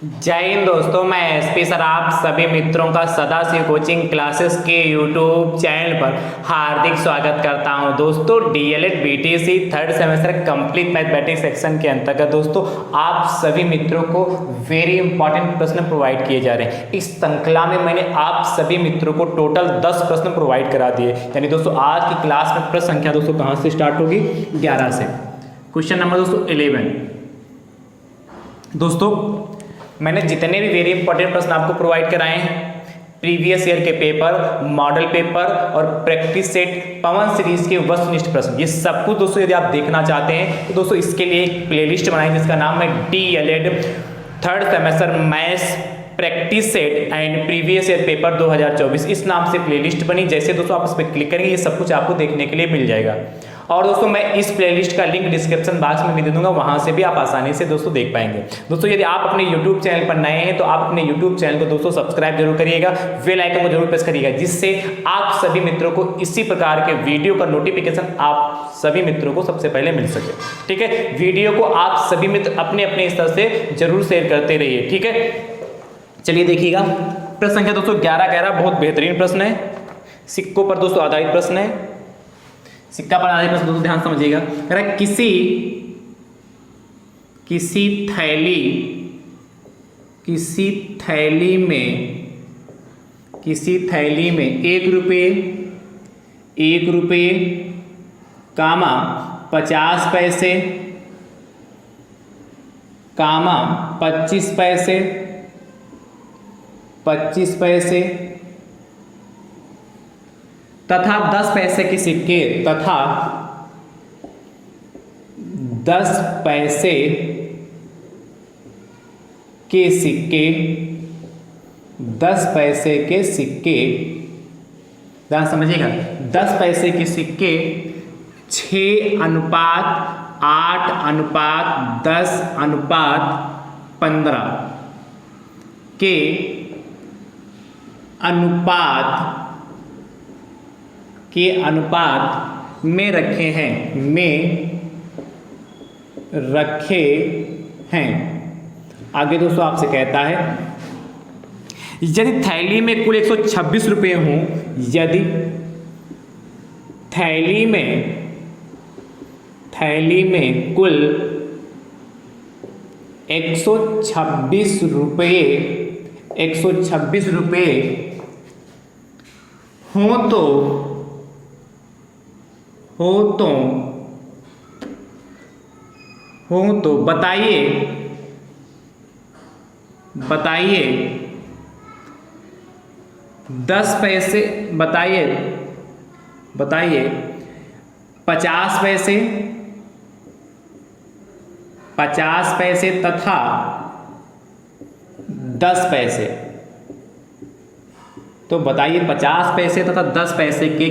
जय हिंद दोस्तों, मैं एसपी सर आप सभी मित्रों का सदाशिव कोचिंग क्लासेस के यूट्यूब चैनल पर हार्दिक स्वागत करता हूं। दोस्तों DElEd BTC third semester complete mathematics section के अंतर्गत दोस्तों आप सभी मित्रों को वेरी इंपॉर्टेंट प्रश्न प्रोवाइड किए जा रहे हैं। इस श्रृंखला में मैंने आप सभी मित्रों को टोटल 10 प्रश्न प्रोवाइड करा दिए। यानी दोस्तों आज की क्लास में प्रश्न संख्या दोस्तों कहाँ से स्टार्ट होगी? 11 से। क्वेश्चन नंबर दोस्तों 11। दोस्तों मैंने जितने भी वेरी इंपॉर्टेंट प्रश्न आपको प्रोवाइड कराए हैं, प्रीवियस ईयर के पेपर, मॉडल पेपर और प्रैक्टिस सेट पवन सीरीज के वस्तुनिष्ठ प्रश्न, ये सब कुछ दोस्तों यदि आप देखना चाहते हैं तो दोस्तों इसके लिए एक प्लेलिस्ट बनाई जिसका नाम है DElEd third semester maths practice set and previous year paper 2024, इस नाम से प्लेलिस्ट बनी। जैसे दोस्तों आप उस पर क्लिक करेंगे ये सब कुछ आपको देखने के लिए मिल जाएगा। और दोस्तों मैं इस प्लेलिस्ट का लिंक डिस्क्रिप्शन बॉक्स में भी दे दूंगा, वहां से भी आप आसानी से दोस्तों देख पाएंगे। दोस्तों यदि आप अपने YouTube चैनल पर नए हैं तो आप अपने YouTube चैनल को दोस्तों सब्सक्राइब जरूर करिएगा, बेल आइकन को जरूर प्रेस करिएगा, जिससे आप सभी मित्रों को इसी प्रकार के वीडियो का नोटिफिकेशन आप सभी मित्रों को सबसे पहले मिल सके। ठीक है, वीडियो को आप सभी मित्र अपने अपने स्तर से जरूर शेयर करते रहिए। ठीक है, चलिए देखिएगा प्रश्न संख्या दोस्तों 11 बहुत बेहतरीन प्रश्न है, सिक्कों पर दोस्तों आधारित प्रश्न है। सिक्का पर आधारित प्रश्न दोस्तों ध्यान समझिएगा। कह रहा है किसी थैली में 1 रुपये कामा 50 पैसे कामा 25 पैसे तथा 10 पैसे के सिक्के तथा 10 पैसे के सिक्के 10 पैसे के सिक्के ध्यान समझिएगा। 10 पैसे के सिक्के 6:8:10:15 के अनुपात में रखे हैं। आगे दोस्तों आपसे कहता है यदि थैली में कुल 126 रुपये हों, यदि थैली में कुल 126 रुपये हो तो बताइए 10 पैसे बताइए 50 पैसे तथा 10 पैसे। तो बताइए 50 पैसे तथा 10 पैसे के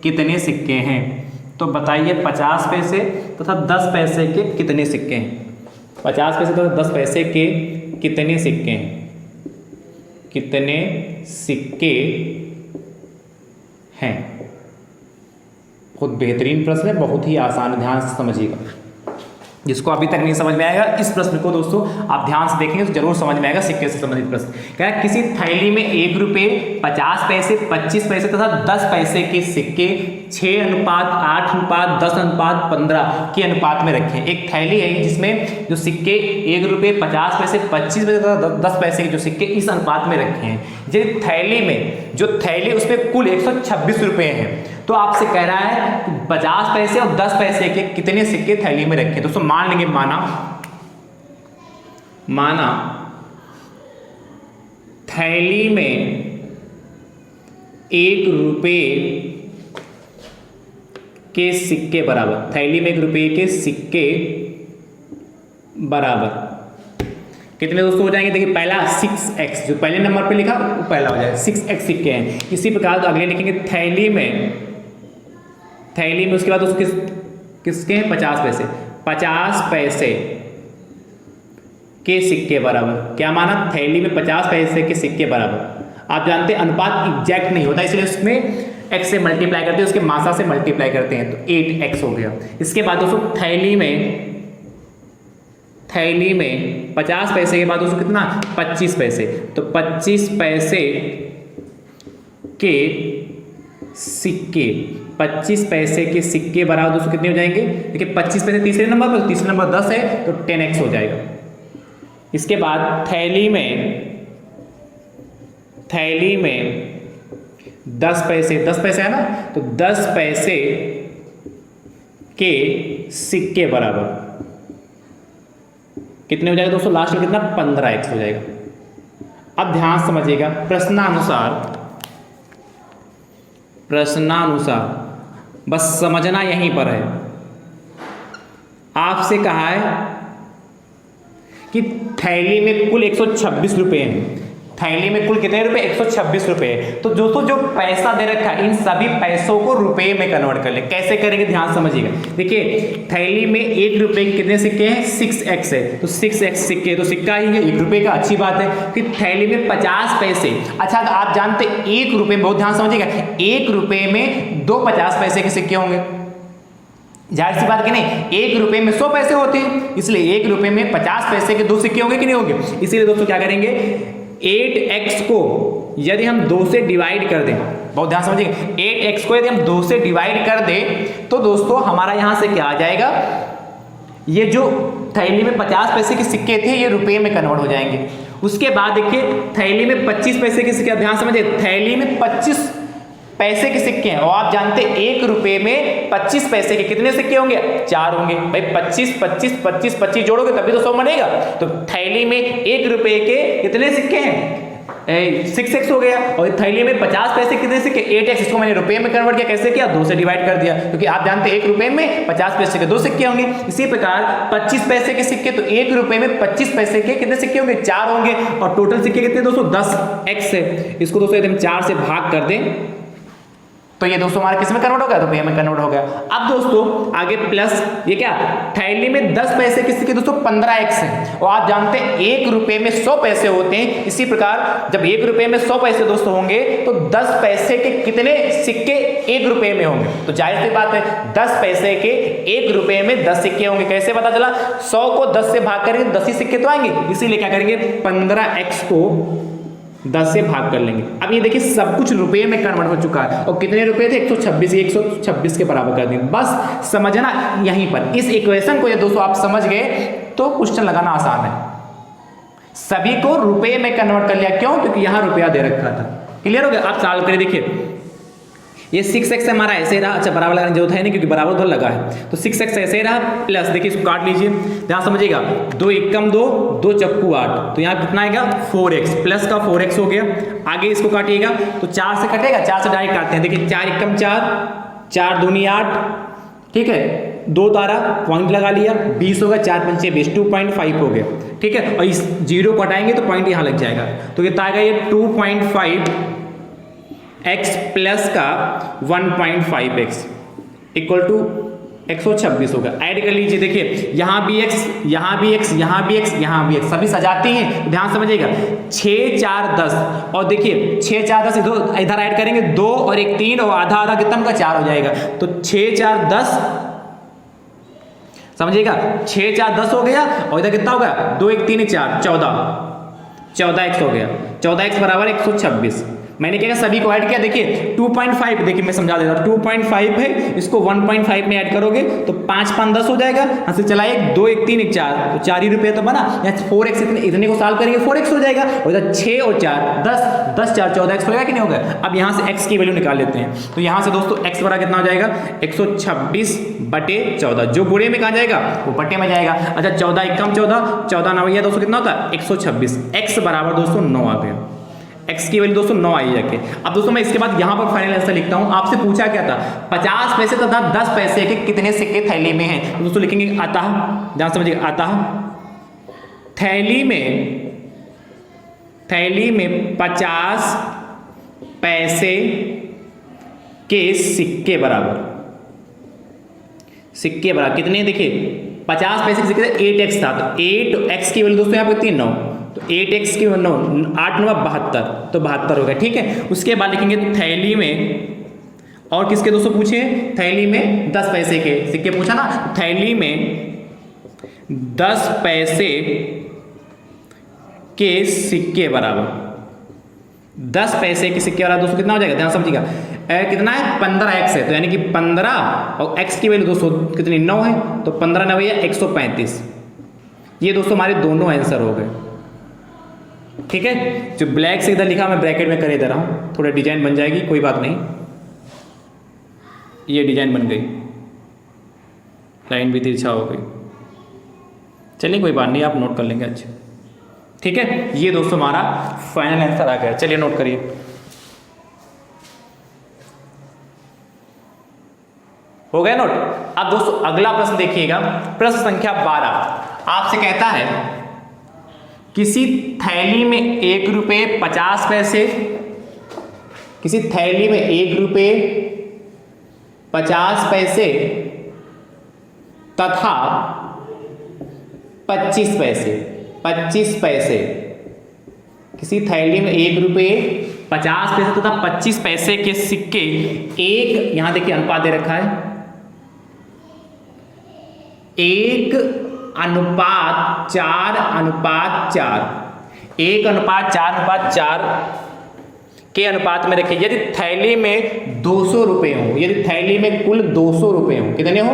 कितने सिक्के हैं? तो बताइए 50 पैसे तथा 10 पैसे के कितने सिक्के हैं? 50 पैसे तथा 10 पैसे के कितने सिक्के हैं? कितने सिक्के हैं? बहुत बेहतरीन प्रश्न है, बहुत ही आसान, ध्यान से समझिएगा। जिसको अभी तक नहीं समझ में आएगा इस प्रश्न को दोस्तों आप ध्यान से देखेंगे तो जरूर समझ में आएगा। सिक्के से संबंधित प्रश्न क्या है? किसी थैली में 1 रुपये 50 पैसे 25 पैसे तथा 10 पैसे के सिक्के 6:8:10:15 के अनुपात में रखें। एक थैली है जिसमें जो सिक्के 1 रुपये 50 पैसे 25 पैसे तथा 10 पैसे के जो सिक्के इस अनुपात में रखे हैं। यदि थैली में जो थैली उसमें कुल 126 रुपये हैं तो आपसे कह रहा है 50 पैसे और 10 पैसे के कितने सिक्के थैली में रखें। दोस्तों मान लेंगे माना थैली में 1 रुपये के सिक्के बराबर, थैली में 1 रुपये के सिक्के बराबर कितने दोस्तों हो जाएंगे? देखिए पहला 6x जो पहले नंबर पे लिखा वो पहला हो जाएगा, 6x सिक्के हैं। इसी प्रकार तो अगले लिखेंगे थैली में उसके बाद दोस्तों किसके हैं? 50 पैसे 50 पैसे के सिक्के बराबर। क्या माना? थैली में 50 पैसे के सिक्के बराबर। आप जानते हैं अनुपात एग्जैक्ट नहीं होता, इसलिए उसमें x से मल्टीप्लाई करते हैं, उसके मासा से मल्टीप्लाई करते हैं, तो 8x हो गया। इसके बाद दोस्तों थैली थैली में 50 पैसे के बाद दोस्तों कितना 25 पैसे, तो 25 पैसे के सिक्के, 25 पैसे के सिक्के बराबर दोस्तों कितने हो जाएंगे? देखिए 25 पैसे तीसरे नंबर पर, तीसरे नंबर 10 है तो 10x हो जाएगा। इसके बाद थैली में 10 पैसे है ना, तो 10 पैसे के सिक्के बराबर कितने हो जाएगा दोस्तों? लास्ट में कितना 15x हो जाएगा। अब ध्यान समझिएगा, प्रश्नानुसार बस समझना यहीं पर है। आपसे कहा है कि थैली में कुल 126 रुपए हैं, थैली में कुल कितने रुपए? 126 रुपए। तो दोस्तों जो पैसा दे रखा है इन सभी पैसों को रुपए में कन्वर्ट कर ले। कैसे करेंगे ध्यान समझिएगा। देखिए थैली में 1 रुपए के कितने सिक्के हैं? 6x है, तो 6x सिक्के, तो सिक्का ही है 1 रुपए का, अच्छी बात है। फिर थैली में 50 पैसे, अच्छा आप जानते 1 रुपए में, बहुत ध्यान समझिएगा, 1 रुपए में 2 50 पैसे के सिक्के होंगे, जाहिर सी बात कि नहीं, 1 रुपए में 100 पैसे होते हैं, इसलिए 1 रुपए में 50 पैसे के 2 सिक्के होंगे कि नहीं होंगे। इसीलिए दोस्तों क्या करेंगे, 8x को यदि हम 2 से डिवाइड कर दें, बहुत ध्यान समझिएगा, 8x को यदि हम 2 से डिवाइड कर दें तो दोस्तों हमारा यहां से क्या आ जाएगा, ये जो थैली में 50 पैसे के सिक्के थे ये रुपए में कन्वर्ट हो जाएंगे। उसके बाद देखिए थैली में 25 पैसे के सिक्के, ध्यान समझिए, थैली में 25 पैसे के सिक्के हैं और आप जानते हैं 1 रुपए में 25 पैसे के कितने सिक्के होंगे? 4 होंगे। भाई 25 25 25 25 जोड़ोगे तभी तो 100 बनेगा। तो थैली में 1 रुपए के कितने सिक्के हैं? 6x हो गया। और थैली में 50 पैसे कितने सिक्के? 8x। इसको मैंने रुपए में कन्वर्ट किया, कैसे किया? 2 से डिवाइड कर दिया, क्योंकि आप जानते हैं 1 रुपए में 50 पैसे के 2 सिक्के होंगे। इसी प्रकार 25 पैसे के सिक्के, तो 1 रुपए में 25 पैसे के कितने सिक्के होंगे? 4 होंगे। और टोटल सिक्के कितने दोस्तों? 10x है। इसको दोस्तों यदि हम 4 से भाग कर दें तो ये दोस्तों हमारा किस में कन्वर्ट हो गया? रुपये में कन्वर्ट हो गया। अब दोस्तों आगे प्लस, ये क्या, थैली में 10 पैसे के सिक्के दोस्तों 15x है और आप जानते हैं 1 रुपए में 100 पैसे होते हैं। इसी प्रकार जब 1 रुपए में 100 पैसे दोस्तों होंगे तो 10 पैसे के कितने सिक्के 1 रुपए में होंगे? तो जाहिर सी बात है 10 पैसे के 1 रुपए में 10 सिक्के होंगे। कैसे पता चला? 100 को 10 से भाग करेंगे 10 ही सिक्के तो आएंगे, इसीलिए क्या करेंगे, 15x को 10 से भाग कर लेंगे। अब ये देखिए सब कुछ रुपए में कन्वर्ट हो चुका है और कितने रुपए थे? 126, 126 के बराबर कर देंगे। बस समझना यहीं पर, इस इक्वेशन को ये दोस्तों आप समझ गए तो क्वेश्चन लगाना आसान है। सभी को रुपए में कन्वर्ट कर लिया, क्यों? क्योंकि यहां रुपया दे रखा था। क्लियर हो गया? आप सॉल्व करिए। देखिए ये 6x हमारा ऐसे रहा, अच्छा बराबर लगाने की जरूरत है नहीं क्योंकि बराबर उधर लगा है, तो 6x ऐसे ही रहा, प्लस देखिए इसको काट लीजिए, ध्यान समझिएगा, 2 एकम 2, 2 चक्कू 8, तो यहाँ कितना आएगा 4x, प्लस का 4x हो गया। आगे इसको काटिएगा तो 4 से कटेगा, 4 से डायरेक्ट काटते हैं। देखिए 4 एकम 4, 4 दूनी 8, ठीक है, 2 तारा पॉइंट लगा लिया, 20 होगा, 4 पंचे 20, 2.5 हो गया, ठीक है। और इस 0 को हटाएंगे तो पॉइंट यहाँ लग जाएगा, तो कितना आएगा ये 2.5 x प्लस का 1.5x इक्वल टू 126 होगा। ऐड कर लीजिए, देखिए यहाँ भी x, यहाँ भी x, यहाँ भी x, यहाँ भी x, सभी सजाते हैं, ध्यान समझिएगा। 6 4 10 और देखिए 6 4 10 इधर ऐड करेंगे 2 और 1 3 और आधा आधा कितना का 4 हो जाएगा, तो 6 4 10 समझिएगा, 6 4 10 हो गया और इधर कितना होगा 2 1 3 4 14x हो गया, 14x बराबर 126। मैंने क्या सभी को ऐड किया, देखिए 2.5, देखिए मैं समझा देता हूं, 2.5 है, इसको 1.5 में ऐड करोगे तो 5 5 10 हो जाएगा, यहाँ से चला 1 2 1 3 1 4, तो 4 ही रुपये तो बना। यहाँ 4x इतने को सॉल्व करेंगे 4x हो जाएगा, और इधर 6 और 4 10 10 4 14x होगा कि नहीं होगा। अब यहाँ से x की वैल्यू निकाल लेते हैं, तो यहाँ से दोस्तों x बड़ा कितना हो जाएगा 126/14, जो बुरे में कहाँ जाएगा वो बटे में जाएगा। अच्छा 14 एकम 14, 14 9 दोस्तों कितना होता है 126, x बराबर दोस्तों 9 आ गया, x की वैल्यू दोस्तों 9 आई जाके। अब दोस्तों मैं इसके बाद यहां पर फाइनल आंसर लिखता हूं। आपसे पूछा क्या था 50 पैसे तथा 10 पैसे के कितने सिक्के थैली में हैं, तो दोस्तों लिखेंगे अतः, ध्यान समझिएगा, अतः थैली में 50 पैसे के सिक्के बराबर कितने, देखिए 50 पैसे के सिक्के 8x था, तो 8x की वैल्यू दोस्तों यहाँ पर कितनी 9, तो 8x की 9 8 9 72, तो 72 हो गया, ठीक है। उसके बाद लिखेंगे थैली में, और किसके दोस्तों पूछे, थैली में 10 पैसे के सिक्के पूछा ना, थैली में 10 पैसे के सिक्के बराबर, 10 पैसे के सिक्के बराबर दोस्तों कितना हो जाएगा, ध्यान समझिएगा। कितना है 15x है, तो यानी कि 15 और x की वैल्यू दोस्तों कितनी 9 है, तो 15 9 या 135। ये दोस्तों हमारे दोनों आंसर हो गए। ठीक है, जो ब्लैक से इधर लिखा मैं ब्रैकेट में कर दे रहा हूं, थोड़ा डिजाइन बन जाएगी, कोई बात नहीं। ये डिजाइन बन गई, लाइन भी तिरछा हो गई। चलिए कोई बात नहीं, आप नोट कर लेंगे। अच्छा ठीक है, ये दोस्तों हमारा फाइनल आंसर आ गया। चलिए नोट करिए। हो गया नोट। अब दोस्तों अगला प्रश्न देखिएगा, प्रश्न संख्या 12 आपसे कहता है किसी थैली में 1 रुपये 50 पैसे, किसी थैली में 1 रुपये 50 पैसे तथा 25 पैसे, 25 पैसे, किसी थैली में 1 रुपये 50 पैसे तथा 25 पैसे के सिक्के, एक यहां देखिए अनुपात दे रखा है, 1:4:4, 1:4:4 के अनुपात में रखिए। यदि थैली में 200 रुपये हो, यदि थैली में कुल 200 रुपये हो, कितने हो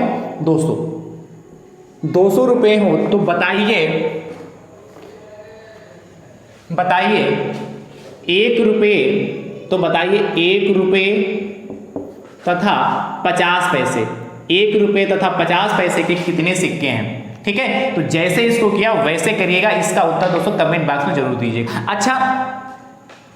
200 रुपये हो, तो बताइए 1 रुपये, तो बताइए 1 रुपये तथा 50 पैसे, 1 रुपये तथा 50 पैसे के कितने सिक्के हैं। ठीक है, तो जैसे इसको किया वैसे करिएगा। इसका उत्तर दोस्तों कमेंट बॉक्स में जरूर दीजिएगा। अच्छा,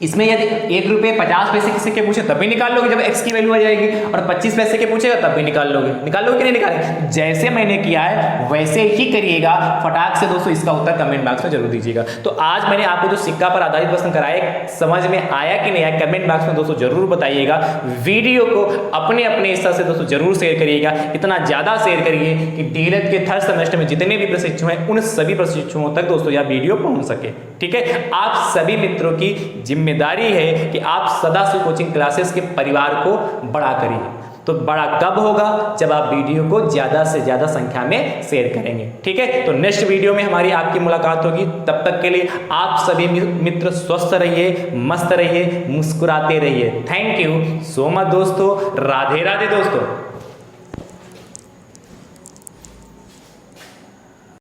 इसमें यदि 1 रुपये 50 पैसे के सिक्के पूछे तब भी निकाल लोगे जब x की वैल्यू आ जाएगी, और 25 पैसे के पूछेगा तब भी निकाल लोगे कि नहीं निकालेंगे। जैसे मैंने किया है वैसे ही करिएगा फटाक से दोस्तों। इसका उत्तर कमेंट बॉक्स में जरूर दीजिएगा। तो आज मैंने आपको जो सिक्का पर आधारित प्रश्न कराए, समझ में आया कि नहीं आया, कमेंट बॉक्स में दोस्तों जरूर बताइएगा। वीडियो को अपने अपने हिस्सा से दोस्तों जरूर शेयर करिएगा, इतना ज्यादा शेयर करिए कि डीएलएड के थर्ड सेमेस्टर में जितने भी प्रशिक्षु हैं उन सभी प्रशिक्षुओं तक दोस्तों यह वीडियो पहुंच सके। ठीक है, आप सभी मित्रों की जिम्मेदारी है कि आप सदाशिव कोचिंग क्लासेस के परिवार को बड़ा करिए। तो बड़ा कब होगा, जब आप वीडियो को ज्यादा से ज्यादा संख्या में शेयर करेंगे। ठीक है, तो नेक्स्ट वीडियो में हमारी आपकी मुलाकात होगी। तब तक के लिए आप सभी मित्र स्वस्थ रहिए, मस्त रहिए, मुस्कुराते रहिए। थैंक यू सो मच दोस्तों। राधे राधे दोस्तों।